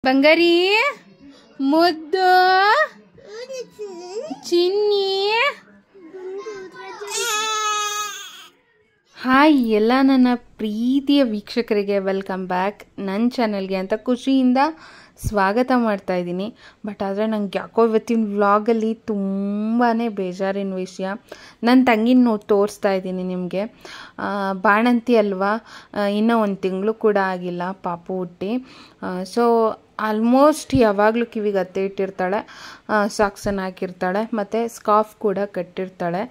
ಬಂಗಾರಿ ಮುದ್ದು ಚಿನ್ನಿ ಹಾಯ್ ಎಲ್ಲ ನನ್ನ ಪ್ರೀತಿಯ ವೀಕ್ಷಕರಿಗೆ ವೆಲ್ಕಮ್ ಬ್ಯಾಕ್ ನನ್ನ ಚಾನೆಲ್ಗೆ ಅಂತ ಖುಷಿಯಿಂದ ಸ್ವಾಗತ ಮಾಡ್ತಾ ಇದ್ದೀನಿ. ಬಟ್ ಆದರೆ ನಂಗೆ ಯಾಕೋ ಇವತ್ತಿನ ವ್ಲಾಗಲ್ಲಿ ತುಂಬಾ ಬೇಜಾರಿನ ವಿಷಯ. ನನ್ನ ತಂಗಿನ ತೋರಿಸ್ತಾ ಇದ್ದೀನಿ ನಿಮಗೆ. ಬಾಣಂತಿ ಅಲ್ವಾ, ಇನ್ನೂ ಒಂದು ತಿಂಗಳು ಕೂಡ ಆಗಿಲ್ಲ ಪಾಪು ಹುಟ್ಟಿ. ಸೊ ಆಲ್ಮೋಸ್ಟ್ ಯಾವಾಗಲೂ ಕಿವಿಗೆ ಹತ್ತೆ ಇಟ್ಟಿರ್ತಾಳೆ, ಸಾಕ್ಸನ್ನು ಹಾಕಿರ್ತಾಳೆ ಮತ್ತು ಸ್ಕಾರ್ಫ್ ಕೂಡ ಕಟ್ಟಿರ್ತಾಳೆ.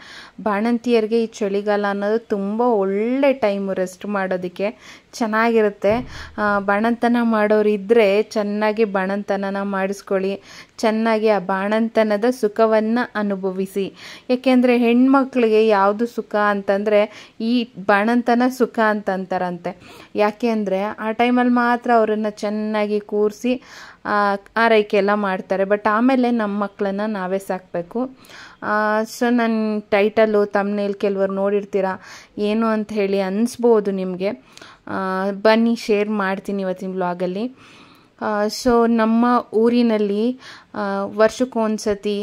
ಬಾಣಂತಿಯರಿಗೆ ಈ ಚಳಿಗಾಲ ಅನ್ನೋದು ತುಂಬ ಒಳ್ಳೆ ಟೈಮು ರೆಸ್ಟ್ ಮಾಡೋದಕ್ಕೆ, ಚೆನ್ನಾಗಿರುತ್ತೆ. ಬಾಣಂತನ ಮಾಡೋರು ಇದ್ದರೆ ಚೆನ್ನಾಗಿ ಬಾಣಂತನ ಮಾಡಿಸ್ಕೊಳ್ಳಿ, ಚೆನ್ನಾಗಿ ಆ ಬಾಣಂತನದ ಸುಖವನ್ನು ಅನುಭವಿಸಿ. ಏಕೆಂದರೆ ಹೆಣ್ಮಕ್ಳಿಗೆ ಯಾವುದು ಸುಖ ಅಂತಂದರೆ ಈ ಬಾಣಂತನ ಸುಖ ಅಂತಂತಾರಂತೆ. ಯಾಕೆ ಅಂದರೆ ಆ ಟೈಮಲ್ಲಿ ಮಾತ್ರ ಅವರನ್ನು ಚೆನ್ನಾಗಿ ಕೂರಿಸಿ ಆರೈಕೆ ಎಲ್ಲ ಮಾಡ್ತಾರೆ. ಬಟ್ ಆಮೇಲೆ ನಮ್ಮ ಮಕ್ಕಳನ್ನು ನಾವೇ ಸಾಕಬೇಕು. ಸೊ ನನ್ನ ಟೈಟಲು ತಮ್ನೇಲ್ ಕೆಲವರು ನೋಡಿರ್ತೀರ, ಏನು ಅಂತ ಹೇಳಿ ಅನಿಸ್ಬೋದು ನಿಮಗೆ. ಬನ್ನಿ ಶೇರ್ ಮಾಡ್ತೀನಿ ಇವತ್ತಿನ ವ್ಲಾಗಲ್ಲಿ. ಸೊ ನಮ್ಮ ಊರಿನಲ್ಲಿ ವರ್ಷಕ್ಕೊಂದ್ಸತಿ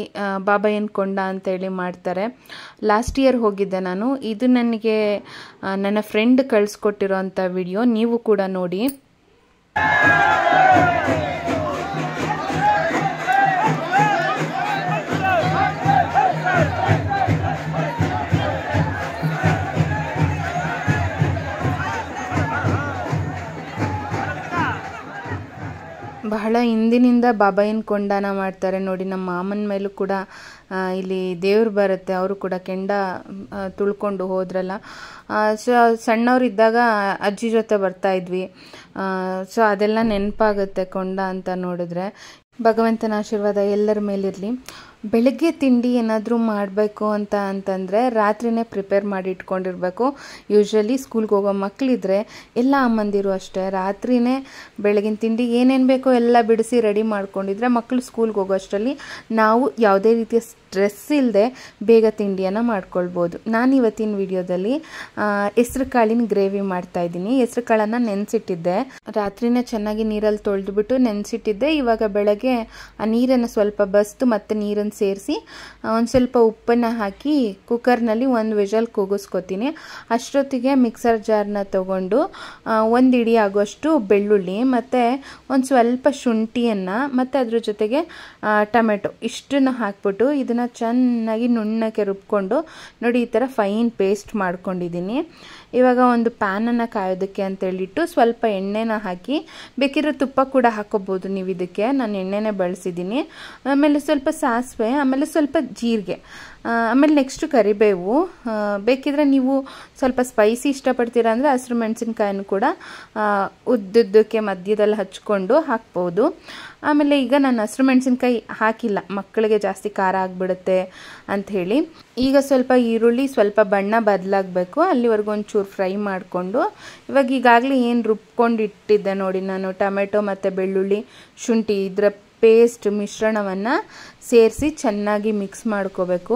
ಬಾಬಯ್ಯನ ಕೊಂಡ ಅಂತೇಳಿ ಮಾಡ್ತಾರೆ. ಲಾಸ್ಟ್ ಇಯರ್ ಹೋಗಿದ್ದೆ ನಾನು. ಇದು ನನಗೆ ನನ್ನ ಫ್ರೆಂಡ್ ಕಳಿಸ್ಕೊಟ್ಟಿರೋ ಅಂಥ ವಿಡಿಯೋ, ನೀವು ಕೂಡ ನೋಡಿ. ಬಹಳ ಹಿಂದಿನಿಂದ ಬಾಬಯ್ಯನ ಕೊಂಡನ ಮಾಡ್ತಾರೆ ನೋಡಿ. ನಮ್ಮ ಮಾಮನ ಮೇಲೂ ಕೂಡ ಇಲ್ಲಿ ದೇವ್ರು ಬರುತ್ತೆ, ಅವರು ಕೂಡ ಕೆಂಡ ತುಳ್ಕೊಂಡು ಹೋದ್ರಲ್ಲ. ಸೊ ಸಣ್ಣವರಿದ್ದಾಗ ಅಜ್ಜಿ ಜೊತೆ ಬರ್ತಾ ಇದ್ವಿ. ಸೊ ಅದೆಲ್ಲ ನೆನಪಾಗುತ್ತೆ ಕೊಂಡ ಅಂತ ನೋಡಿದ್ರೆ. ಭಗವಂತನ ಆಶೀರ್ವಾದ ಎಲ್ಲರ ಮೇಲಿರಲಿ. ಬೆಳಗ್ಗೆ ತಿಂಡಿ ಏನಾದರೂ ಮಾಡಬೇಕು ಅಂತಂದರೆ ರಾತ್ರಿನೇ ಪ್ರಿಪೇರ್ ಮಾಡಿ ಇಟ್ಕೊಂಡಿರಬೇಕು. ಯೂಶ್ವಲಿ ಸ್ಕೂಲ್ಗೆ ಹೋಗೋ ಮಕ್ಕಳಿದ್ರೆ, ಎಲ್ಲ ಅಮ್ಮಂದಿರು ಅಷ್ಟೇ, ರಾತ್ರಿನೇ ಬೆಳಗಿನ ತಿಂಡಿ ಏನೇನು ಬೇಕೋ ಎಲ್ಲ ಬಿಡಿಸಿ ರೆಡಿ ಮಾಡ್ಕೊಂಡಿದ್ರೆ ಮಕ್ಕಳು ಸ್ಕೂಲ್ಗೆ ಹೋಗೋ ಅಷ್ಟರಲ್ಲಿ ನಾವು ಯಾವುದೇ ರೀತಿಯ ಸ್ಟ್ರೆಸ್ ಇಲ್ಲದೆ ಬೇಗ ತಿಂಡಿಯನ್ನು ಮಾಡ್ಕೊಳ್ಬೋದು. ನಾನು ಇವತ್ತಿನ ವಿಡಿಯೋದಲ್ಲಿ ಹೆಸ್ರು ಕಾಳಿನ ಗ್ರೇವಿ ಮಾಡ್ತಾಯಿದ್ದೀನಿ. ಹೆಸ್ರು ಕಾಳನ್ನು ನೆನೆಸಿಟ್ಟಿದ್ದೆ, ರಾತ್ರಿನೇ ಚೆನ್ನಾಗಿ ನೀರಲ್ಲಿ ತೊಳೆದುಬಿಟ್ಟು ನೆನೆಸಿಟ್ಟಿದ್ದೆ. ಇವಾಗ ಬೆಳಗ್ಗೆ ಆ ನೀರನ್ನು ಸ್ವಲ್ಪ ಬಸ್ತು ಮತ್ತು ನೀರನ್ನು ಸೇರಿಸಿ ಒಂದು ಸ್ವಲ್ಪ ಉಪ್ಪನ್ನು ಹಾಕಿ ಕುಕ್ಕರ್ನಲ್ಲಿ ಒಂದು ವಿಷಲ್ ಕೂಗಿಸ್ಕೊತೀನಿ. ಅಷ್ಟೊತ್ತಿಗೆ ಮಿಕ್ಸರ್ ಜಾರ್ನ ತೊಗೊಂಡು ಒಂದು ಇಡಿ ಆಗೋಷ್ಟು ಬೆಳ್ಳುಳ್ಳಿ ಮತ್ತು ಒಂದು ಸ್ವಲ್ಪ ಶುಂಠಿಯನ್ನು ಮತ್ತು ಅದ್ರ ಜೊತೆಗೆ ಟೊಮೆಟೊ ಇಷ್ಟನ್ನು ಹಾಕ್ಬಿಟ್ಟು ಇದನ್ನು ಚೆನ್ನಾಗಿ ನುಣ್ಣಗೆ ರುಬ್ಕೊಂಡು ನೋಡಿ ಈ ಥರ ಫೈನ್ ಪೇಸ್ಟ್ ಮಾಡ್ಕೊಂಡಿದ್ದೀನಿ. ಇವಾಗ ಒಂದು ಪ್ಯಾನನ್ನು ಕಾಯೋದಕ್ಕೆ ಅಂತೇಳಿಟ್ಟು ಸ್ವಲ್ಪ ಎಣ್ಣೆನ ಹಾಕಿ, ಬೇಕಿರೋ ತುಪ್ಪ ಕೂಡ ಹಾಕೋಬೋದು ನೀವು ಇದಕ್ಕೆ. ನಾನು ಎಣ್ಣೆನೇ ಬಳಸಿದ್ದೀನಿ. ಆಮೇಲೆ ಸ್ವಲ್ಪ ಸಾಸಿವೆ, ಆಮೇಲೆ ಸ್ವಲ್ಪ ಜೀರಿಗೆ, ಆಮೇಲೆ ನೆಕ್ಸ್ಟ್ ಕರಿಬೇವು. ಬೇಕಿದ್ರೆ ನೀವು ಸ್ವಲ್ಪ ಸ್ಪೈಸಿ ಇಷ್ಟಪಡ್ತೀರಾ ಅಂದರೆ ಹಸಿರು ಮೆಣಸಿನ್ಕಾಯನ್ನು ಕೂಡ ಉದ್ದುದ್ದಕ್ಕೆ ಮಧ್ಯದಲ್ಲಿ ಹಚ್ಕೊಂಡು ಹಾಕ್ಬೋದು. ಆಮೇಲೆ ಈಗ ನಾನು ಹಸಿರು ಮೆಣಸಿನ್ಕಾಯಿ ಹಾಕಿಲ್ಲ, ಮಕ್ಕಳಿಗೆ ಜಾಸ್ತಿ ಖಾರ ಆಗಿಬಿಡುತ್ತೆ ಅಂಥೇಳಿ. ಈಗ ಸ್ವಲ್ಪ ಈರುಳ್ಳಿ ಸ್ವಲ್ಪ ಬಣ್ಣ ಬದಲಾಗಬೇಕು, ಅಲ್ಲಿವರೆಗೂ ಒಂಚೂರು ಫ್ರೈ ಮಾಡಿಕೊಂಡು ಇವಾಗ ಈಗಾಗಲೇ ಏನು ರುಬ್ಕೊಂಡು ಇಟ್ಟಿದ್ದೆ ನೋಡಿ ನಾನು, ಟೊಮೆಟೊ ಮತ್ತು ಬೆಳ್ಳುಳ್ಳಿ ಶುಂಠಿ ಇದರ ಪೇಸ್ಟ್ ಮಿಶ್ರಣವನ್ನು ಸೇರಿಸಿ ಚೆನ್ನಾಗಿ ಮಿಕ್ಸ್ ಮಾಡ್ಕೋಬೇಕು.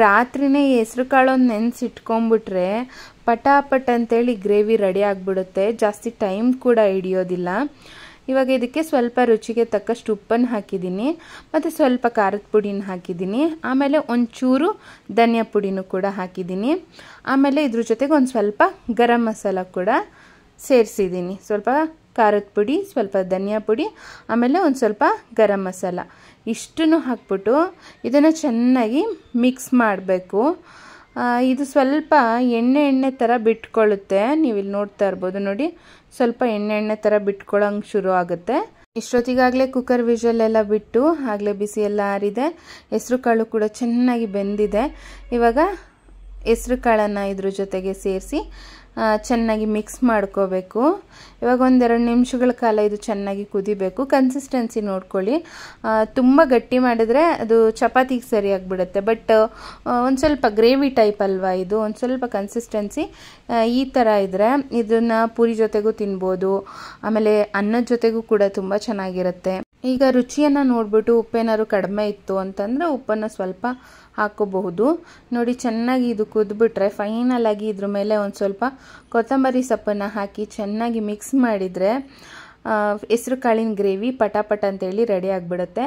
ರಾತ್ರಿನೇ ಹೆಸ್ರು ಕಾಳೊಂದು ನೆನೆಸಿಟ್ಕೊಂಡ್ಬಿಟ್ರೆ ಪಟಾಪಟ್ ಅಂತೇಳಿ ಗ್ರೇವಿ ರೆಡಿ ಆಗಿಬಿಡುತ್ತೆ, ಜಾಸ್ತಿ ಟೈಮ್ ಕೂಡ ಹಿಡಿಯೋದಿಲ್ಲ. ಇವಾಗ ಇದಕ್ಕೆ ಸ್ವಲ್ಪ ರುಚಿಗೆ ತಕ್ಕಷ್ಟು ಉಪ್ಪನ್ನು ಹಾಕಿದ್ದೀನಿ ಮತ್ತು ಸ್ವಲ್ಪ ಖಾರದ ಪುಡಿನ ಹಾಕಿದ್ದೀನಿ. ಆಮೇಲೆ ಒಂಚೂರು ಧನಿಯಾ ಪುಡಿನೂ ಕೂಡ ಹಾಕಿದ್ದೀನಿ. ಆಮೇಲೆ ಇದ್ರ ಜೊತೆಗೆ ಒಂದು ಸ್ವಲ್ಪ ಗರಂ ಮಸಾಲ ಕೂಡ ಸೇರಿಸಿದ್ದೀನಿ. ಸ್ವಲ್ಪ ಖಾರದ ಪುಡಿ, ಸ್ವಲ್ಪ ಧನಿಯಾ ಪುಡಿ, ಆಮೇಲೆ ಒಂದು ಸ್ವಲ್ಪ ಗರಂ ಮಸಾಲ ಇಷ್ಟನ್ನು ಹಾಕ್ಬಿಟ್ಟು ಇದನ್ನು ಚೆನ್ನಾಗಿ ಮಿಕ್ಸ್ ಮಾಡಬೇಕು. ಇದು ಸ್ವಲ್ಪ ಎಣ್ಣೆ ಥರ ಬಿಟ್ಕೊಳ್ಳುತ್ತೆ, ನೀವು ಇಲ್ಲಿ ನೋಡ್ತಾ ಇರ್ಬೋದು ನೋಡಿ, ಸ್ವಲ್ಪ ಎಣ್ಣೆ ಥರ ಬಿಟ್ಕೊಳ್ಳೋಂಗೆ ಶುರು ಆಗುತ್ತೆ. ಇಷ್ಟೊತ್ತಿಗಾಗಲೇ ಕುಕ್ಕರ್ ವಿಷಲ್ ಎಲ್ಲ ಬಿಟ್ಟು ಆಗಲೇ ಬಿಸಿ ಎಲ್ಲ ಆರಿದೆ. ಹೆಸ್ರು ಕಾಳು ಕೂಡ ಚೆನ್ನಾಗಿ ಬೆಂದಿದೆ. ಇವಾಗ ಹೆಸ್ರು ಕಾಳನ್ನು ಇದ್ರ ಜೊತೆಗೆ ಸೇರಿಸಿ ಚೆನ್ನಾಗಿ ಮಿಕ್ಸ್ ಮಾಡ್ಕೋಬೇಕು. ಇವಾಗ ಒಂದೆರಡು ನಿಮಿಷಗಳ ಕಾಲ ಇದು ಚೆನ್ನಾಗಿ ಕುದಿಬೇಕು. ಕನ್ಸಿಸ್ಟೆನ್ಸಿ ನೋಡ್ಕೊಳ್ಳಿ, ತುಂಬ ಗಟ್ಟಿ ಮಾಡಿದ್ರೆ ಅದು ಚಪಾತಿಗೆ ಸರಿಯಾಗಿಬಿಡುತ್ತೆ. ಬಟ್ ಒಂದು ಸ್ವಲ್ಪ ಗ್ರೇವಿ ಟೈಪ್ ಅಲ್ವಾ ಇದು, ಒಂದು ಸ್ವಲ್ಪ ಕನ್ಸಿಸ್ಟೆನ್ಸಿ ಈ ಥರ ಇದ್ದರೆ ಇದನ್ನು ಪೂರಿ ಜೊತೆಗೂ ತಿನ್ಬೋದು, ಆಮೇಲೆ ಅನ್ನದ ಜೊತೆಗೂ ಕೂಡ ತುಂಬ ಚೆನ್ನಾಗಿರುತ್ತೆ. ಈಗ ರುಚಿಯನ್ನು ನೋಡಿಬಿಟ್ಟು ಉಪ್ಪೇನಾದ್ರು ಕಡಿಮೆ ಇತ್ತು ಅಂತಂದರೆ ಉಪ್ಪನ್ನು ಸ್ವಲ್ಪ ಹಾಕೋಬಹುದು. ನೋಡಿ ಚೆನ್ನಾಗಿ ಇದು ಕುದ್ಬಿಟ್ರೆ ಫೈನಲ್ ಆಗಿ ಇದ್ರ ಮೇಲೆ ಒಂದು ಸ್ವಲ್ಪ ಕೊತ್ತಂಬರಿ ಸೊಪ್ಪನ್ನು ಹಾಕಿ ಚೆನ್ನಾಗಿ ಮಿಕ್ಸ್ ಮಾಡಿದರೆ ಹೆಸರು ಕಾಳಿನ ಗ್ರೇವಿ ಪಟಾಪಟ ಅಂತೇಳಿ ರೆಡಿ ಆಗಿಬಿಡುತ್ತೆ.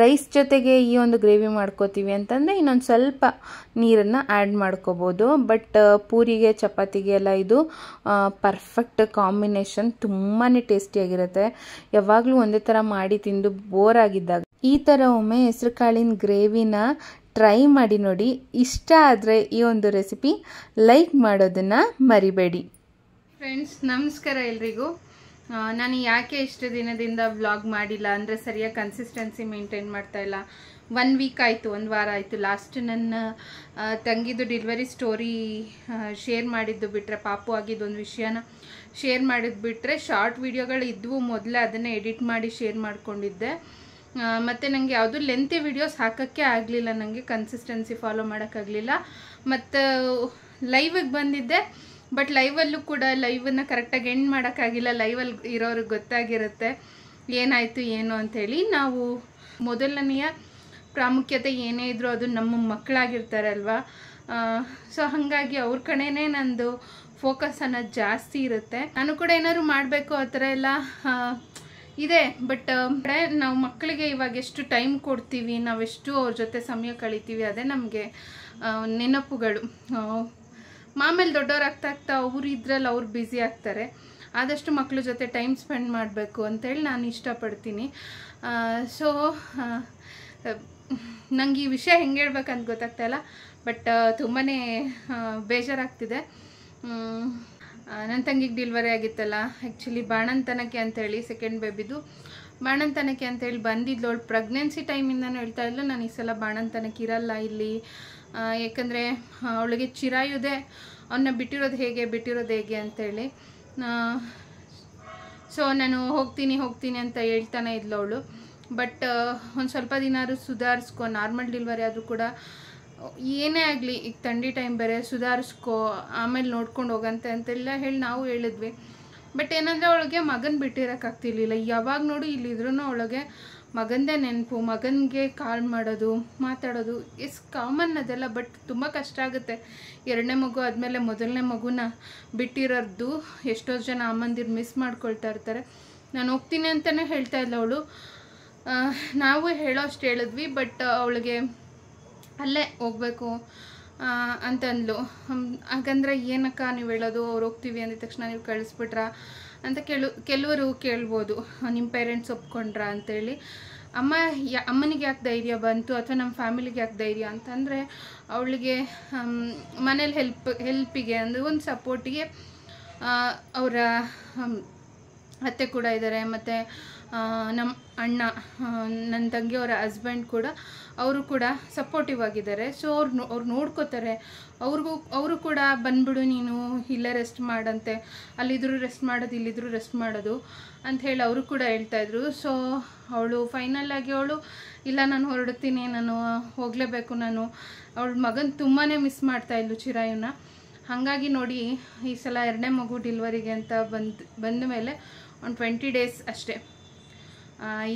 ರೈಸ್ ಜೊತೆಗೆ ಈ ಒಂದು ಗ್ರೇವಿ ಮಾಡ್ಕೋತೀವಿ ಅಂತಂದರೆ ಇನ್ನೊಂದು ಸ್ವಲ್ಪ ನೀರನ್ನು ಆ್ಯಡ್ ಮಾಡ್ಕೋಬೋದು. ಬಟ್ ಪೂರಿಗೆ ಚಪಾತಿಗೆ ಎಲ್ಲ ಇದು ಪರ್ಫೆಕ್ಟ್ ಕಾಂಬಿನೇಷನ್. ತುಂಬಾ ಟೇಸ್ಟಿಯಾಗಿರುತ್ತೆ. ಯಾವಾಗಲೂ ಒಂದೇ ಥರ ಮಾಡಿ ತಿಂದು ಬೋರ್ ಆಗಿದ್ದಾಗ ಈ ಥರ ಒಮ್ಮೆ ಹೆಸರು ಕಾಳಿನ ಗ್ರೇವಿನ ಟ್ರೈ ಮಾಡಿ ನೋಡಿ. ಇಷ್ಟ ಆದರೆ ಈ ಒಂದು ರೆಸಿಪಿ ಲೈಕ್ ಮಾಡೋದನ್ನು ಮರಿಬೇಡಿ. ಫ್ರೆಂಡ್ಸ್, ನಮಸ್ಕಾರ ಎಲ್ರಿಗೂ. ನಾನು ಯಾಕೆ ಇಷ್ಟು ದಿನದಿಂದ ವ್ಲಾಗ್ ಮಾಡಿಲ್ಲ ಅಂದರೆ ಸರಿಯಾಗಿ ಕನ್ಸಿಸ್ಟೆನ್ಸಿ ಮೇಂಟೈನ್ ಮಾಡ್ತಾ ಇಲ್ಲ. 1 ವೀಕ್ ಆಯಿತು, 1 ವಾರ ಆಯಿತು. ಲಾಸ್ಟ್ ನನ್ನ ತಂಗಿದು ಡೆಲಿವರಿ ಸ್ಟೋರಿ ಶೇರ್ ಮಾಡಿದ್ದು ಬಿಟ್ಟರೆ, ಪಾಪು ಆಗಿದ್ದು ಒಂದು ವಿಷಯನ ಶೇರ್ ಮಾಡಿದ್ದು ಬಿಟ್ಟರೆ ಶಾರ್ಟ್ ವಿಡಿಯೋಗಳು ಇದ್ವು ಮೊದಲೇ, ಅದನ್ನೇ ಎಡಿಟ್ ಮಾಡಿ ಶೇರ್ ಮಾಡ್ಕೊಂಡಿದ್ದೆ. ಮತ್ತು ನನಗೆ ಯಾವುದೂ ಲೆಂತಿ ವಿಡಿಯೋಸ್ ಹಾಕೋಕ್ಕೆ ಆಗಲಿಲ್ಲ, ನನಗೆ ಕನ್ಸಿಸ್ಟೆನ್ಸಿ ಫಾಲೋ ಮಾಡೋಕ್ಕಾಗಲಿಲ್ಲ. ಮತ್ತು ಲೈವಿಗೆ ಬಂದಿದ್ದೆ, ಬಟ್ ಲೈವಲ್ಲೂ ಕೂಡ ಲೈವನ್ನು ಕರೆಕ್ಟಾಗಿ ಎಂಡ್ ಮಾಡೋಕ್ಕಾಗಿಲ್ಲ. ಲೈವಲ್ಲಿ ಇರೋರಿಗೆ ಗೊತ್ತಾಗಿರುತ್ತೆ ಏನಾಯಿತು ಏನು ಅಂಥೇಳಿ. ನಾವು ಮೊದಲನೆಯ ಪ್ರಾಮುಖ್ಯತೆ ಏನೇ ಇದ್ರೂ ಅದು ನಮ್ಮ ಮಕ್ಕಳಾಗಿರ್ತಾರೆ ಅಲ್ವಾ. ಸೊ ಹಾಗಾಗಿ ಅವ್ರ ಕಡೆನೇ ನಂದು ಫೋಕಸ್ ಅನ್ನೋದು ಜಾಸ್ತಿ ಇರುತ್ತೆ. ನಾನು ಕೂಡ ಏನಾದ್ರು ಮಾಡಬೇಕು ಆ ಥರ ಎಲ್ಲ ಇದೆ. ಬಟ್ ನಾವು ಮಕ್ಕಳಿಗೆ ಇವಾಗ ಎಷ್ಟು ಟೈಮ್ ಕೊಡ್ತೀವಿ, ನಾವೆಷ್ಟು ಅವ್ರ ಜೊತೆ ಸಮಯ ಕಳಿತೀವಿ, ಅದೇ ನಮಗೆ ನೆನಪುಗಳು. ಆಮೇಲೆ ದೊಡ್ಡವ್ರಾಗ್ತಾ ಆಗ್ತಾ ಅವ್ರು ಇದ್ರಲ್ಲಿ ಅವ್ರು ಬ್ಯುಸಿ ಆಗ್ತಾರೆ. ಆದಷ್ಟು ಮಕ್ಕಳ ಜೊತೆ ಟೈಮ್ ಸ್ಪೆಂಡ್ ಮಾಡಬೇಕು ಅಂತೇಳಿ ನಾನು ಇಷ್ಟಪಡ್ತೀನಿ. ಸೊ ನಂಗೆ ಈ ವಿಷಯ ಹೆಂಗೆ ಹೇಳ್ಬೇಕಂತ ಗೊತ್ತಾಗ್ತಾಯಿಲ್ಲ, ಬಟ್ ತುಂಬಾ ಬೇಜಾರಾಗ್ತಿದೆ. ನನ್ನ ತಂಗಿಗೆ ಡೆಲಿವರಿ ಆಗಿತ್ತಲ್ಲ, ಆ್ಯಕ್ಚುಲಿ ಬಾಣಂತನಕ್ಕೆ ಅಂಥೇಳಿ, ಸೆಕೆಂಡ್ ಬೇಬಿದು ಬಾಣಂತನಕ್ಕೆ ಅಂಥೇಳಿ ಬಂದಿದ್ಲು. ಅವಳು ಪ್ರೆಗ್ನೆನ್ಸಿ ಟೈಮಿಂದನೂ ಹೇಳ್ತಾ ಇದ್ಲು ನಾನು ಈ ಸಲ ಬಾಣಂತನಕ್ಕೆ ಇರಲ್ಲ ಇಲ್ಲಿ, ಯಾಕಂದರೆ ಅವಳಿಗೆ ಚಿರಾಯುದೆ, ಅವನ್ನ ಬಿಟ್ಟಿರೋದು ಹೇಗೆ ಅಂಥೇಳಿ. ಸೊ ನಾನು ಹೋಗ್ತೀನಿ ಅಂತ ಹೇಳ್ತಾನೆ ಇದ್ಲು ಅವಳು. ಬಟ್ ಒಂದು ಸ್ವಲ್ಪ ದಿನಾರು ಸುಧಾರಿಸ್ಕೊ, ನಾರ್ಮಲ್ ಡೆಲಿವರಿ ಆದರೂ ಕೂಡ ಏನೇ ಆಗಲಿ, ಈಗ ಥಂಡಿ ಟೈಮ್ ಬೇರೆ, ಸುಧಾರಿಸ್ಕೊ, ಆಮೇಲೆ ನೋಡ್ಕೊಂಡು ಹೋಗಂತೆ ಅಂತೆಲ್ಲ ಹೇಳಿ ನಾವು ಹೇಳಿದ್ವಿ. ಬಟ್ ಏನಂದರೆ ಅವಳಿಗೆ ಮಗನ ಬಿಟ್ಟಿರೋಕ್ಕಾಗ್ತಿರ್ಲಿಲ್ಲ. ಯಾವಾಗ ನೋಡು ಇಲ್ಲಿದ್ರೂ ಅವಳಿಗೆ ಮಗಂದೇ ನೆನಪು, ಮಗನಿಗೆ ಕಾಲ್ ಮಾಡೋದು, ಮಾತಾಡೋದು ಎಷ್ಟು ಕಾಮನ್ ಅದೆಲ್ಲ. ಬಟ್ ತುಂಬ ಕಷ್ಟ ಆಗುತ್ತೆ. 2ನೇ ಮಗು ಆದಮೇಲೆ 1ನೇ ಮಗುನ ಬಿಟ್ಟಿರೋದು ಎಷ್ಟೋ ಜನ ಅಮ್ಮಂದಿರು ಮಿಸ್ ಮಾಡ್ಕೊಳ್ತಾ ಇರ್ತಾರೆ. ನಾನು ಹೋಗ್ತೀನಿ ಅಂತಲೇ ಹೇಳ್ತಾ ಇಲ್ಲ ಅವಳು. ನಾವು ಹೇಳೋಷ್ಟು ಹೇಳಿದ್ವಿ, ಬಟ್ ಅವಳಿಗೆ ಅಲ್ಲೇ ಹೋಗ್ಬೇಕು ಅಂತಂದ್ಲು. ಹಾಗಂದ್ರೆ ಏನಕ್ಕ ನೀವು ಹೇಳೋದು, ಅವ್ರು ಹೋಗ್ತೀವಿ ಅಂದಿದ ತಕ್ಷಣ ನೀವು ಕಳಿಸ್ಬಿಟ್ರ ಅಂತ ಕೆಲವರು ಕೇಳ್ಬೋದು, ನಿಮ್ಮ ಪೇರೆಂಟ್ಸ್ ಒಪ್ಕೊಂಡ್ರಾ ಅಂತೇಳಿ. ಅಮ್ಮನಿಗೆ ಯಾಕೆ ಧೈರ್ಯ ಬಂತು ಅಥವಾ ನಮ್ಮ ಫ್ಯಾಮಿಲಿಗೆ ಯಾಕೆ ಧೈರ್ಯ ಅಂತಂದರೆ, ಅವಳಿಗೆ ಮನೇಲಿ ಹೆಲ್ಪಿಗೆ ಅಂದರೆ ಒಂದು ಸಪೋರ್ಟಿಗೆ ಅವರ ಅತ್ತೆ ಕೂಡ ಇದ್ದಾರೆ. ಮತ್ತು ನಮ್ಮ ಅಣ್ಣ, ನನ್ನ ತಂಗಿಯವರ ಹಸ್ಬೆಂಡ್ ಕೂಡ, ಅವರು ಕೂಡ ಸಪೋರ್ಟಿವ್ ಆಗಿದ್ದಾರೆ. ಸೊ ಅವ್ರು ನೋಡ್ಕೋತಾರೆ. ಅವರು ಕೂಡ ಬಂದ್ಬಿಡು ನೀನು ಇಲ್ಲೇ ರೆಸ್ಟ್ ಮಾಡಂತೆ, ಅಲ್ಲಿದ್ರೂ ರೆಸ್ಟ್ ಮಾಡೋದು ಇಲ್ಲಿದ್ರೂ ರೆಸ್ಟ್ ಮಾಡೋದು ಅಂತ ಹೇಳಿ ಅವರು ಕೂಡ ಹೇಳ್ತಾಯಿದ್ರು. ಸೊ ಅವಳು ಫೈನಲಾಗಿ ಅವಳು ಇಲ್ಲ ನಾನು ಹೊರಡ್ತೀನಿ, ನಾನು ಹೋಗಲೇಬೇಕು, ಅವಳ ಮಗನ ತುಂಬಾ ಮಿಸ್ ಮಾಡ್ತಾಯಿದ್ಲು ಚಿರಾಯುನ. ಹಾಗಾಗಿ ನೋಡಿ ಈ ಸಲ 2ನೇ ಮಗು ಡೆಲಿವರಿಗೆ ಅಂತ ಬಂದ ಮೇಲೆ ಒಂದು 20 days ಅಷ್ಟೇ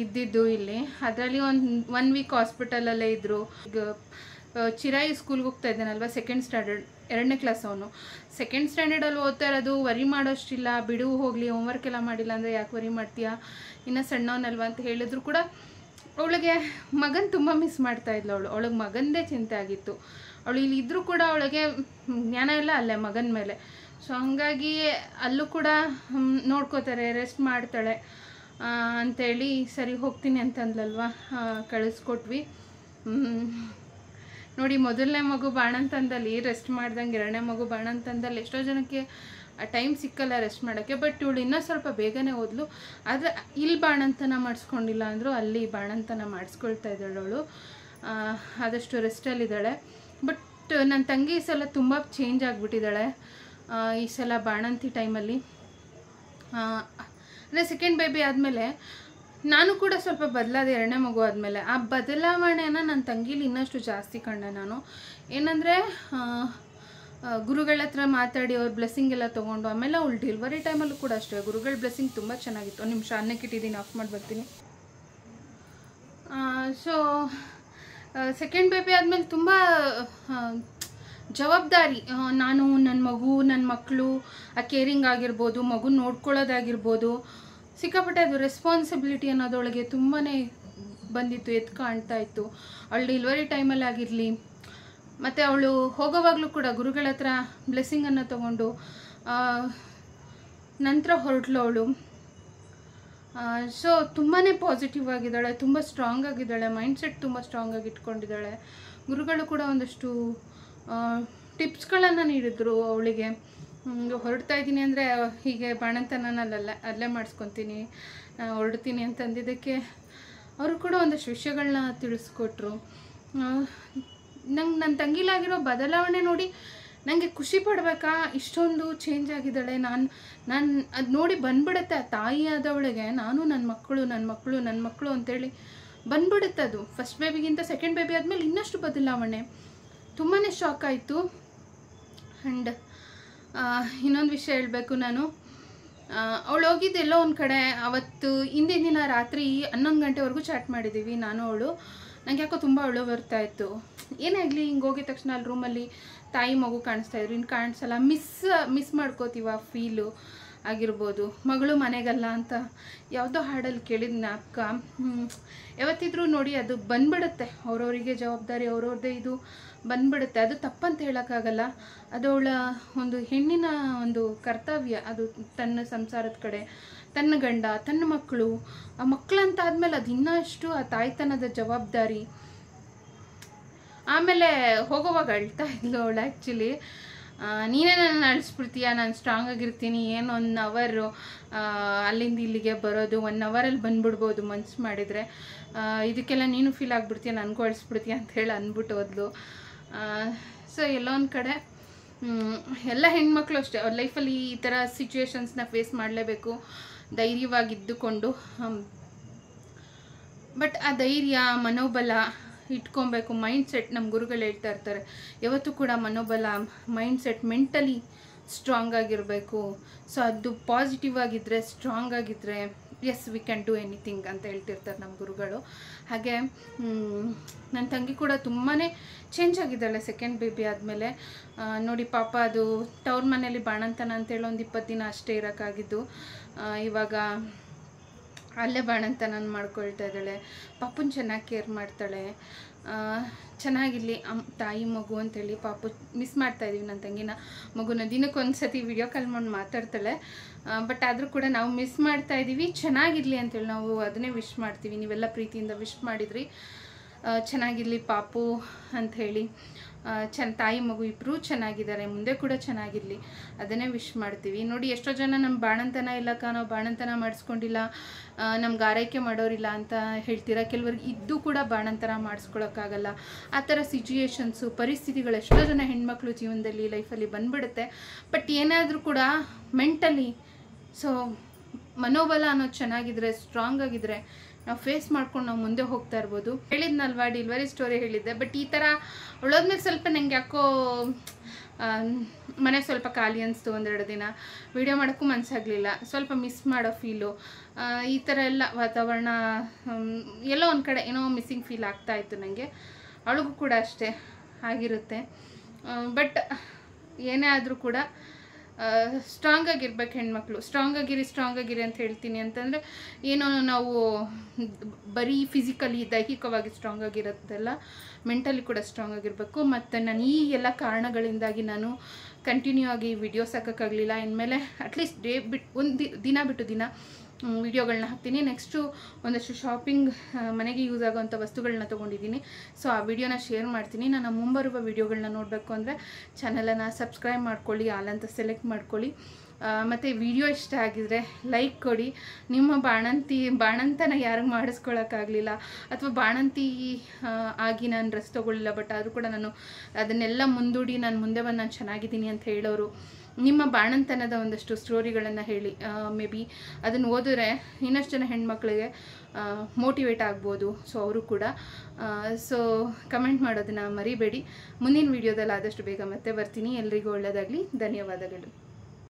ಇದ್ದಿದ್ದು ಇಲ್ಲಿ. ಅದರಲ್ಲಿ 1 ವೀಕ್ ಹಾಸ್ಪಿಟಲಲ್ಲೇ ಇದ್ದರು. ಈಗ ಚಿರಾಯಿ ಸ್ಕೂಲ್ಗೆ ಹೋಗ್ತಾ ಇದ್ದಾನಲ್ವ, 2nd ಸ್ಟ್ಯಾಂಡರ್ಡ್, 2ನೇ ಕ್ಲಾಸ್ ಅವನು. 2nd ಸ್ಟ್ಯಾಂಡರ್ಡಲ್ಲಿ ಓದ್ತಾ ಇರೋದು, ವರಿ ಮಾಡೋಷ್ಟಿಲ್ಲ, ಬಿಡು ಹೋಗಲಿ, ಹೋಮ್ವರ್ಕ್ ಎಲ್ಲ ಮಾಡಿಲ್ಲ ಅಂದರೆ ಯಾಕೆ ವರಿ ಮಾಡ್ತೀಯಾ, ಇನ್ನೂ ಸಣ್ಣವನಲ್ವ ಅಂತ ಹೇಳಿದ್ರು ಕೂಡ ಅವಳಿಗೆ ಮಗನ ತುಂಬ ಮಿಸ್ ಮಾಡ್ತಾಯಿದ್ಲು. ಅವಳಿಗೆ ಮಗನದೇ ಚಿಂತೆ ಆಗಿತ್ತು. ಅವಳು ಇಲ್ಲಿ ಇದ್ದರೂ ಕೂಡ ಅವಳಿಗೆ ಜ್ಞಾನ ಎಲ್ಲ ಅಲ್ಲೇ ಮಗನ ಮೇಲೆ. ಸೊ ಹಾಗಾಗಿ ಅಲ್ಲೂ ಕೂಡ ನೋಡ್ಕೋತಾರೆ, ರೆಸ್ಟ್ ಮಾಡ್ತಾಳೆ ಅಂಥೇಳಿ ಸರಿ ಹೋಗ್ತೀನಿ ಅಂತಂದ್ಲಲ್ವ, ಕಳಿಸ್ಕೊಟ್ವಿ. ನೋಡಿ 1ನೇ ಮಗು ಬಾಣಂತನದಲ್ಲಿ ರೆಸ್ಟ್ ಮಾಡ್ದಂಗೆ 2ನೇ ಮಗು ಬಾಣಂತನದಲ್ಲಿ ಎಷ್ಟೋ ಜನಕ್ಕೆ ಟೈಮ್ ಸಿಕ್ಕಲ್ಲ ರೆಸ್ಟ್ ಮಾಡೋಕ್ಕೆ. ಬಟ್ ಇವಳು ಇನ್ನೂ ಸ್ವಲ್ಪ ಬೇಗನೆ ಹೋದ್ಲು. ಆದರೆ ಇಲ್ಲಿ ಬಾಣಂತನ ಮಾಡಿಸ್ಕೊಂಡಿಲ್ಲ ಅಂದರೂ ಅಲ್ಲಿ ಬಾಣಂತನ ಮಾಡಿಸ್ಕೊಳ್ತಾ ಇದ್ದಾಳೆ ಅವಳು. ಆದಷ್ಟು ರೆಸ್ಟಲ್ಲಿದ್ದಾಳೆ. ಬಟ್ ನನ್ನ ತಂಗಿ ಈ ಸಲ ತುಂಬ ಚೇಂಜ್ ಆಗಿಬಿಟ್ಟಿದ್ದಾಳೆ ಈ ಸಲ ಬಾಣಂತಿ ಟೈಮಲ್ಲಿ. ಅಂದರೆ 2nd ಬೇಬಿ ಆದಮೇಲೆ ನಾನು ಕೂಡ ಸ್ವಲ್ಪ ಬದಲಾದೆ. 2ನೇ ಮಗು ಆದಮೇಲೆ ಆ ಬದಲಾವಣೆನ ನನ್ನ ತಂಗಿಲಿ ಇನ್ನಷ್ಟು ಜಾಸ್ತಿ ಕಂಡೆ ನಾನು. ಏನಂದರೆ ಗುರುಗಳ ಹತ್ರ ಮಾತಾಡಿ ಅವ್ರ ಬ್ಲೆಸ್ಸಿಂಗ್ ಎಲ್ಲ ತೊಗೊಂಡು, ಆಮೇಲೆ ಅವಳು ಡೆಲಿವರಿ ಟೈಮಲ್ಲೂ ಕೂಡ ಅಷ್ಟೇ ಗುರುಗಳ ಬ್ಲೆಸ್ಸಿಂಗ್ ತುಂಬ ಚೆನ್ನಾಗಿತ್ತು. ಒಂದು ನಿಮಿಷ ಅನ್ನಕ್ಕೆ ಇಟ್ಟಿದ್ದೀನಿ, ಆಫ್ ಮಾಡಿ ಬರ್ತೀನಿ. ಸೊ 2nd ಬೇಬಿ ಆದಮೇಲೆ ತುಂಬ ಜವಾಬ್ದಾರಿ, ನನ್ನ ಮಗು, ನನ್ನ ಮಕ್ಕಳು, ಆ ಕೇರಿಂಗ್ ಆಗಿರ್ಬೋದು, ಮಗು ನೋಡ್ಕೊಳ್ಳೋದಾಗಿರ್ಬೋದು, ಸಿಕ್ಕಾಪಟ್ಟೆ ಅದು ರೆಸ್ಪಾನ್ಸಿಬಿಲಿಟಿ ಅನ್ನೋದೊಳಗೆ ತುಂಬಾ ಬಂದಿತ್ತು, ಎದ್ದು ಕಾಣ್ತಾ ಇತ್ತು. ಅವಳು ಡೆಲಿವರಿ ಟೈಮಲ್ಲಿ ಆಗಿರಲಿ, ಮತ್ತು ಅವಳು ಹೋಗೋವಾಗಲೂ ಕೂಡ ಗುರುಗಳ ಹತ್ರ ಬ್ಲೆಸ್ಸಿಂಗನ್ನು ತೊಗೊಂಡು ನಂತರ ಹೊರಟ್ಲು ಅವಳು. ಸೊ ತುಂಬಾ ಪಾಸಿಟಿವ್ ಆಗಿದ್ದಾಳೆ, ತುಂಬ ಸ್ಟ್ರಾಂಗ್ ಆಗಿದ್ದಾಳೆ, ಮೈಂಡ್ಸೆಟ್ ತುಂಬ ಸ್ಟ್ರಾಂಗ್ ಆಗಿ ಇಟ್ಕೊಂಡಿದ್ದಾಳೆ. ಗುರುಗಳು ಕೂಡ ಒಂದಷ್ಟು ಟಿಪ್ಸ್ಗಳನ್ನು ನೀಡಿದ್ರು ಅವಳಿಗೆ. ಹೊರಡ್ತಾ ಇದ್ದೀನಿ ಅಂದರೆ ಹೀಗೆ ಬಾಣಂತನಲ್ಲ ಅಲ್ಲೇ ಮಾಡಿಸ್ಕೊತೀನಿ, ಹೊರಡ್ತೀನಿ ಅಂತಂದಿದ್ದಕ್ಕೆ ಅವರು ಕೂಡ ಒಂದಷ್ಟು ವಿಷಯಗಳನ್ನ ತಿಳಿಸ್ಕೊಟ್ರು. ನನ್ನ ತಂಗಿಲಾಗಿರೋ ಬದಲಾವಣೆ ನೋಡಿ ನನಗೆ ಖುಷಿ ಪಡಬೇಕಾ, ಇಷ್ಟೊಂದು ಚೇಂಜ್ ಆಗಿದ್ದಾಳೆ. ನಾನು ಅದು ನೋಡಿ ಬಂದ್ಬಿಡುತ್ತೆ ಆ ತಾಯಿ ಆದವಳಿಗೆ, ನಾನು ನನ್ನ ಮಕ್ಕಳು ಅಂತೇಳಿ ಬಂದ್ಬಿಡುತ್ತೆ ಅದು. ಫಸ್ಟ್ ಬೇಬಿಗಿಂತ ಸೆಕೆಂಡ್ ಬೇಬಿ ಆದಮೇಲೆ ಇನ್ನಷ್ಟು ಬದಲಾವಣೆ, ತುಂಬಾ ಶಾಕ್ ಆಯಿತು. ಆ್ಯಂಡ್ ಇನ್ನೊಂದು ವಿಷಯ ಹೇಳಬೇಕು ನಾನು, ಅವಳು ಹೋಗಿದ್ದೆಲ್ಲೋ ಒಂದು ಕಡೆ ಅವತ್ತು ಹಿಂದಿನ ದಿನ ರಾತ್ರಿ 11 ಗಂಟೆವರೆಗೂ ಚಾಟ್ ಮಾಡಿದ್ದೀವಿ ನಾನು ಅವಳು. ನನಗೆ ಯಾಕೋ ತುಂಬ ಅಳು ಬರ್ತಾಯಿತ್ತು. ಏನೇ ಆಗಲಿ ಹಿಂಗೆ ಹೋಗಿದ ತಕ್ಷಣ ಅಲ್ಲಿ ರೂಮಲ್ಲಿ ತಾಯಿ ಮಗು ಕಾಣಿಸ್ತಾಯಿದ್ರು, ಇನ್ನು ಕಾಣಿಸಲ್ಲ, ಮಿಸ್ ಮಾಡ್ಕೋತೀವ ಫೀಲು ಆಗಿರ್ಬೋದು. ಮಗಳು ಮನೆಗಲ್ಲ ಅಂತ ಯಾವುದೋ ಹಾಡಲ್ಲಿ ಕೇಳಿದ ಜ್ಞಾಪಕ. ಯಾವತ್ತಿದ್ರೂ ನೋಡಿ ಅದು ಬಂದ್ಬಿಡುತ್ತೆ, ಅವ್ರವರಿಗೆ ಜವಾಬ್ದಾರಿ ಅವ್ರವ್ರದ್ದೇ ಇದು ಬಂದ್ಬಿಡುತ್ತೆ. ಅದು ತಪ್ಪಂತ ಹೇಳೋಕ್ಕಾಗಲ್ಲ, ಅದು ಅವಳ ಒಂದು ಹೆಣ್ಣಿನ ಒಂದು ಕರ್ತವ್ಯ. ಅದು ತನ್ನ ಸಂಸಾರದ ಕಡೆ, ತನ್ನ ಗಂಡ, ತನ್ನ ಮಕ್ಕಳು, ಆ ಮಕ್ಕಳಂತ ಆದಮೇಲೆ ಅದು ಇನ್ನಷ್ಟು ಆ ತಾಯ್ತನದ ಜವಾಬ್ದಾರಿ. ಆಮೇಲೆ ಹೋಗೋವಾಗ ಅಳ್ತಾ ಇದ್ಲು ಅವಳು. ಆ್ಯಕ್ಚುಲಿ ನೀನೇ ನನ್ನ ಅಳಿಸ್ಬಿಡ್ತೀಯ, ನಾನು ಸ್ಟ್ರಾಂಗ್ ಆಗಿರ್ತೀನಿ, ಏನು 1 ಅವರು ಅಲ್ಲಿಂದ ಇಲ್ಲಿಗೆ ಬರೋದು, 1 ಅವರಲ್ಲಿ ಬಂದ್ಬಿಡ್ಬೋದು ಮನ್ಸು ಮಾಡಿದರೆ, ಇದಕ್ಕೆಲ್ಲ ನೀನು ಫೀಲ್ ಆಗಿಬಿಡ್ತೀಯ, ನನಗೂ ಅಳಿಸ್ಬಿಡ್ತೀಯ ಅಂತ ಹೇಳಿ ಅಂದ್ಬಿಟ್ಟು ಹೋದ್ಲು. ಸೊ ಎಲ್ಲೋ ಒಂದು ಕಡೆ ಎಲ್ಲ ಹೆಣ್ಮಕ್ಳು ಅಷ್ಟೇ ಅವ್ರ ಲೈಫಲ್ಲಿ ಈ ಥರ ಸಿಚುವೇಶನ್ಸ್ನ ಫೇಸ್ ಮಾಡಲೇಬೇಕು, ಧೈರ್ಯವಾಗಿದ್ದುಕೊಂಡು. ಬಟ್ ಆ ಧೈರ್ಯ, ಮನೋಬಲ ಇಟ್ಕೊಬೇಕು. ಮೈಂಡ್ಸೆಟ್ ನಮ್ಮ ಗುರುಗಳು ಹೇಳ್ತಾ ಇರ್ತಾರೆ ಯಾವತ್ತೂ ಕೂಡ ಮನೋಬಲ, ಮೈಂಡ್ಸೆಟ್, ಮೆಂಟಲಿ ಸ್ಟ್ರಾಂಗ್ ಆಗಿರಬೇಕು. ಸೊ ಅದು ಪಾಸಿಟಿವ್ ಆಗಿದ್ದರೆ, ಸ್ಟ್ರಾಂಗ್ ಆಗಿದ್ದರೆ, yes we can do anything ಅಂತ ಹೇಳ್ತಿರ್ತಾರೆ ನಮ್ಮ ಗುರುಗಳು. ಹಾಗೆ ನನ್ನ ತಂಗಿ ಕೂಡ ತುಂಬಾ ಚೇಂಜ್ ಆಗಿದ್ದಾಳೆ ಸೆಕೆಂಡ್ ಬೇಬಿ ಆದಮೇಲೆ. ನೋಡಿ ಪಾಪ ಅದು ತವ್ರ ಮನೇಲಿ ಬಾಣಂತನ ಅಂತೇಳಿ ಒಂದು 20 ದಿನ ಅಷ್ಟೇ ಇರೋಕ್ಕಾಗಿದ್ದು, ಇವಾಗ ಅಲ್ಲೇ ಬಾಣಂತನ ಮಾಡ್ಕೊಳ್ತಾ ಇದ್ದಾಳೆ. ಪಾಪುನ ಚೆನ್ನಾಗಿ ಕೇರ್ ಮಾಡ್ತಾಳೆ. ಚೆನ್ನಾಗಿರಲಿ ತಾಯಿ ಮಗು ಅಂತೇಳಿ ಪಾಪು ಮಿಸ್ ಮಾಡ್ತಾಯಿದ್ದೀವಿ ನನ್ನ ತಂಗಿನ ಮಗುನ. ದಿನಕ್ಕೊಂದು ಸತಿ ವಿಡಿಯೋ ಕಾಲ್ ಮಾಡಿ ಮಾತಾಡ್ತಾಳೆ. ಬಟ್ ಆದರೂ ಕೂಡ ನಾವು ಮಿಸ್ ಮಾಡ್ತಾಯಿದ್ದೀವಿ. ಚೆನ್ನಾಗಿರಲಿ ಅಂತೇಳಿ ನಾವು ಅದನ್ನೇ ವಿಶ್ ಮಾಡ್ತೀವಿ. ನೀವೆಲ್ಲ ಪ್ರೀತಿಯಿಂದ ವಿಶ್ ಮಾಡಿದ್ರಿ, ಚೆನ್ನಾಗಿರಲಿ ಪಾಪು ಅಂಥೇಳಿ. ತಾಯಿ ಮಗು ಇಬ್ಬರೂ ಚೆನ್ನಾಗಿದ್ದಾರೆ, ಮುಂದೆ ಕೂಡ ಚೆನ್ನಾಗಿರಲಿ, ಅದನ್ನೇ ವಿಶ್ ಮಾಡ್ತೀವಿ. ನೋಡಿ ಎಷ್ಟೋ ಜನ ನಮ್ಮ ಬಾಣಂತನ ಇಲ್ಲಕ್ಕ, ನಾವು ಬಾಣಂತನ ಮಾಡಿಸ್ಕೊಂಡಿಲ್ಲ, ನಮ್ಗೆ ಆರೈಕೆ ಮಾಡೋರಿಲ್ಲ ಅಂತ ಹೇಳ್ತೀರಾ. ಕೆಲವ್ರಿಗೆ ಇದ್ದು ಕೂಡ ಬಾಣಂತನ ಮಾಡಿಸ್ಕೊಳಕ್ಕಾಗಲ್ಲ. ಆ ಥರ ಸಿಚುಯೇಷನ್ಸು, ಪರಿಸ್ಥಿತಿಗಳು ಎಷ್ಟೋ ಜನ ಹೆಣ್ಮಕ್ಳು ಜೀವನದಲ್ಲಿ, ಲೈಫಲ್ಲಿ ಬಂದ್ಬಿಡುತ್ತೆ. ಬಟ್ ಏನಾದರೂ ಕೂಡ ಮೆಂಟಲಿ, ಸೊ ಮನೋಬಲ ಅನ್ನೋದು ಚೆನ್ನಾಗಿದ್ರೆ, ಸ್ಟ್ರಾಂಗ್ ಆಗಿದ್ರೆ ನಾವು ಫೇಸ್ ಮಾಡ್ಕೊಂಡು ನಾವು ಮುಂದೆ ಹೋಗ್ತಾ ಇರ್ಬೋದು. ಹೇಳಿದ್ನಲ್ವಾ ಡೆಲಿವರಿ ಸ್ಟೋರಿ ಹೇಳಿದ್ದೆ. ಬಟ್ ಈ ಥರ ಉಳೋದ್ಮೇಲೆ ಸ್ವಲ್ಪ ನನಗೆ ಯಾಕೋ ಮನೆ ಸ್ವಲ್ಪ ಖಾಲಿ ಅನಿಸ್ತು. 1-2 ದಿನ ವಿಡಿಯೋ ಮಾಡೋಕ್ಕೂ ಮನಸ್ಸಾಗಲಿಲ್ಲ, ಸ್ವಲ್ಪ ಮಿಸ್ ಮಾಡೋ ಫೀಲು. ಈ ಥರ ಎಲ್ಲ ವಾತಾವರಣ ಎಲ್ಲೋ ಒಂದು ಕಡೆ ಏನೋ ಮಿಸ್ಸಿಂಗ್ ಫೀಲ್ ಆಗ್ತಾಯಿತ್ತು ನನಗೆ. ಅವಳಿಗೂ ಕೂಡ ಅಷ್ಟೇ ಆಗಿರುತ್ತೆ. ಬಟ್ ಏನೇ ಆದರೂ ಕೂಡ ಸ್ಟ್ರಾಂಗ್ ಆಗಿರ್ಬೇಕು ಹೆಣ್ಮಕ್ಳು. ಸ್ಟ್ರಾಂಗ್ ಆಗಿರಿ ಅಂತ ಹೇಳ್ತೀನಿ ಅಂತಂದರೆ ಏನೋ ನಾವು ಬರೀ ಫಿಸಿಕಲಿ, ದೈಹಿಕವಾಗಿ ಸ್ಟ್ರಾಂಗ್ ಆಗಿರೋದಲ್ಲ, ಮೆಂಟಲಿ ಕೂಡ ಸ್ಟ್ರಾಂಗ್ ಆಗಿರಬೇಕು. ಮತ್ತು ನಾನು ಈ ಎಲ್ಲ ಕಾರಣಗಳಿಂದಾಗಿ ನಾನು ಕಂಟಿನ್ಯೂ ಆಗಿ ವಿಡಿಯೋಸ್ ಹಾಕೋಕ್ಕಾಗಲಿಲ್ಲ. ಇನ್ಮೇಲೆ ಅಟ್ಲೀಸ್ಟ್ ದಿನ ಬಿಟ್ಟು ದಿನ ವಿಡಿಯೋಗಳನ್ನ ಹಾಕ್ತೀನಿ. ನೆಕ್ಸ್ಟು ಒಂದಷ್ಟು ಶಾಪಿಂಗ್, ಮನೆಗೆ ಯೂಸ್ ಆಗೋವಂಥ ವಸ್ತುಗಳನ್ನ ತೊಗೊಂಡಿದ್ದೀನಿ. ಸೊ ಆ ವಿಡಿಯೋನ ಶೇರ್ ಮಾಡ್ತೀನಿ. ನನ್ನ ಮುಂಬರುವ ವಿಡಿಯೋಗಳನ್ನ ನೋಡಬೇಕು ಅಂದರೆ ಚಾನಲನ್ನು ಸಬ್ಸ್ಕ್ರೈಬ್ ಮಾಡ್ಕೊಳ್ಳಿ, ಆಲ್ ಅಂತ ಸೆಲೆಕ್ಟ್ ಮಾಡ್ಕೊಳ್ಳಿ. ಮತ್ತು ವಿಡಿಯೋ ಇಷ್ಟ ಆಗಿದರೆ ಲೈಕ್ ಕೊಡಿ. ನಿಮ್ಮ ಬಾಣಂತನ ಯಾರಿಗೂ ಮಾಡಿಸ್ಕೊಳ್ಳೋಕ್ಕಾಗಲಿಲ್ಲ, ಅಥವಾ ಬಾಣಂತಿ ಆಗಿ ನಾನು ಡ್ರೆಸ್ ತೊಗೊಳ್ಳಿಲ್ಲ, ಬಟ್ ಆದರೂ ಕೂಡ ನಾನು ಅದನ್ನೆಲ್ಲ ಮುಂದೂಡಿ ನಾನು ಮುಂದೆ ಬಂದು ನಾನು ಚೆನ್ನಾಗಿದ್ದೀನಿ ಅಂತ ಹೇಳೋರು, ನಿಮ್ಮ ಬಾಣಂತನದ ಒಂದಷ್ಟು ಸ್ಟೋರಿಗಳನ್ನು ಹೇಳಿ. ಮೇ ಬಿ ಅದನ್ನು ಓದಿದ್ರೆ ಇನ್ನಷ್ಟು ಜನ ಹೆಣ್ಮಕ್ಳಿಗೆ ಮೋಟಿವೇಟ್ ಆಗ್ಬೋದು. ಸೊ ಅವರು ಕೂಡ ಕಮೆಂಟ್ ಮಾಡೋದನ್ನು ಮರಿಬೇಡಿ. ಮುಂದಿನ ವಿಡಿಯೋದಲ್ಲಿ ಆದಷ್ಟು ಬೇಗ ಮತ್ತೆ ಬರ್ತೀನಿ. ಎಲ್ರಿಗೂ ಒಳ್ಳೆಯದಾಗಲಿ. ಧನ್ಯವಾದಗಳು.